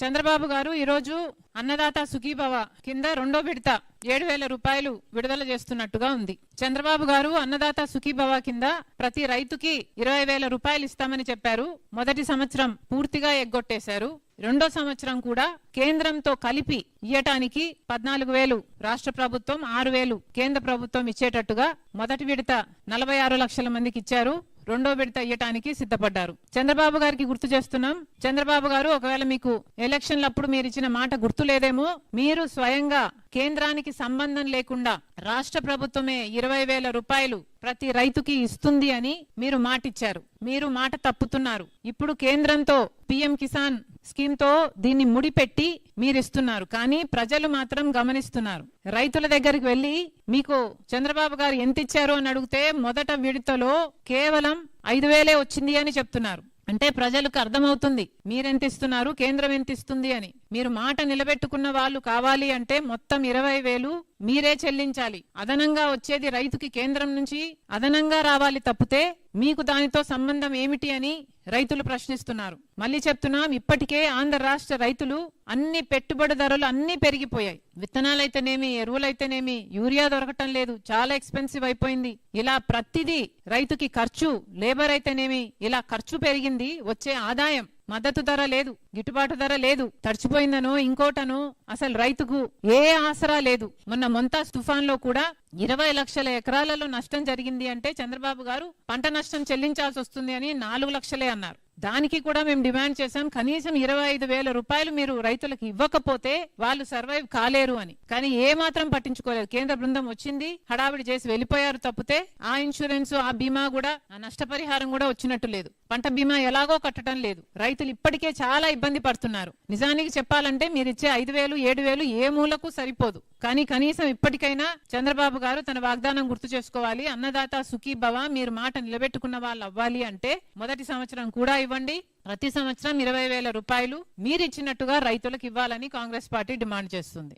చంద్రబాబు గారు ఈరోజు అన్నదాత సుఖీభవ కింద రెండో విడత 7,000 రూపాయలు విడుదల చేస్తున్నట్టుగా ఉంది. చంద్రబాబు గారు అన్నదాత సుఖీభవ కింద ప్రతి రైతుకి 20,000 రూపాయలు ఇస్తామని చెప్పారు. మొదటి సంవత్సరం పూర్తిగా ఎగ్గొట్టేశారు. రెండో సంవత్సరం కూడా కేంద్రంతో కలిపి ఇయ్యటానికి 14,000 రాష్ట్ర ప్రభుత్వం, 6,000 కేంద్ర ప్రభుత్వం ఇచ్చేటట్టుగా మొదటి విడత 46 లక్షల మందికి ఇచ్చారు. రెండో విడత ఇయ్యటానికి సిద్ధపడ్డారు. చంద్రబాబు గారికి గుర్తు చేస్తున్నాం. చంద్రబాబు గారు, ఒకవేళ మీకు ఎలక్షన్లప్పుడు మీరు ఇచ్చిన మాట గుర్తు లేదేమో, మీరు స్వయంగా కేంద్రానికి సంబంధం లేకుండా రాష్ట్ర ప్రభుత్వమే 20,000 రూపాయలు ప్రతి రైతుకి ఇస్తుంది అని మీరు మాటిచ్చారు. మీరు మాట తప్పుతున్నారు. ఇప్పుడు కేంద్రంతో పిఎం కిసాన్ స్కీమ్ తో దీన్ని ముడిపెట్టి మీరిస్తున్నారు. కానీ ప్రజలు మాత్రం గమనిస్తున్నారు. రైతుల దగ్గరికి వెళ్లి మీకు చంద్రబాబు గారు ఎంత ఇచ్చారు అని అడిగితే మొదట విడతలో కేవలం 5,000 వచ్చింది అని చెప్తున్నారు. అంటే ప్రజలకు అర్థమవుతుంది మీరెంత ఇస్తున్నారు, కేంద్రం ఎంత ఇస్తుంది అని. మీరు మాట నిలబెట్టుకున్న వాళ్ళు కావాలి అంటే మొత్తం 20,000 మీరే చెల్లించాలి. అదనంగా వచ్చేది రైతుకి కేంద్రం నుంచి అదనంగా రావాలి తప్పితే మీకు దానితో సంబంధం ఏమిటి అని రైతులు ప్రశ్నిస్తున్నారు. మళ్ళీ చెప్తున్నాం, ఇప్పటికే ఆంధ్ర రాష్ట్ర రైతులు అన్ని పెట్టుబడి ధరలు అన్ని పెరిగిపోయాయి. విత్తనాలైతేనేమి, ఎరువులైతేనేమి, యూరియా దొరకటం లేదు, చాలా ఎక్స్పెన్సివ్ అయిపోయింది. ఇలా ప్రతిదీ రైతుకి ఖర్చు, లేబర్ అయితేనేమి, ఇలా ఖర్చు పెరిగింది. వచ్చే ఆదాయం, మద్దతు ధర లేదు, గిట్టుబాటు ధర లేదు, తడిచిపోయిందనో ఇంకోటనో అసలు రైతుకు ఏ ఆసరా లేదు. మొన్న మొంతాజ్ తుఫాన్ లో కూడా 20 లక్షల ఎకరాలలో నష్టం జరిగింది అంటే చంద్రబాబు గారు పంట నష్టం చెల్లించాల్సి వస్తుంది అని 4 లక్షలే అన్నారు. దానికి కూడా మేము డిమాండ్ చేశాం, కనీసం 25,000 రూపాయలు మీరు రైతులకు ఇవ్వకపోతే వాళ్ళు సర్వైవ్ కాలేరు అని. కానీ ఏ మాత్రం పట్టించుకోలేదు. కేంద్ర బృందం వచ్చింది, హడావిడి చేసి వెళ్ళిపోయారు తప్పితే ఆ ఇన్సూరెన్స్, ఆ బీమా కూడా, ఆ నష్టపరిహారం కూడా వచ్చినట్టు లేదు. పంట బీమా ఎలాగో కట్టడం లేదు. రైతులు ఇప్పటికే చాలా ఇబ్బంది పడుతున్నారు. నిజానికి చెప్పాలంటే మీరిచ్చే 5,000, 7,000 ఏ మూలకు సరిపోదు. కానీ కనీసం ఇప్పటికైనా చంద్రబాబు గారు తన వాగ్దానం గుర్తు చేసుకోవాలి. అన్నదాత సుఖీభవ మీరు మాట నిలబెట్టుకున్న వాళ్ళు అవ్వాలి అంటే మొదటి సంవత్సరం కూడా ఇవ్వండి. ప్రతి సంవత్సరం 20,000 రూపాయలు మీరిచ్చినట్టుగా రైతులకు ఇవ్వాలని కాంగ్రెస్ పార్టీ డిమాండ్ చేస్తుంది.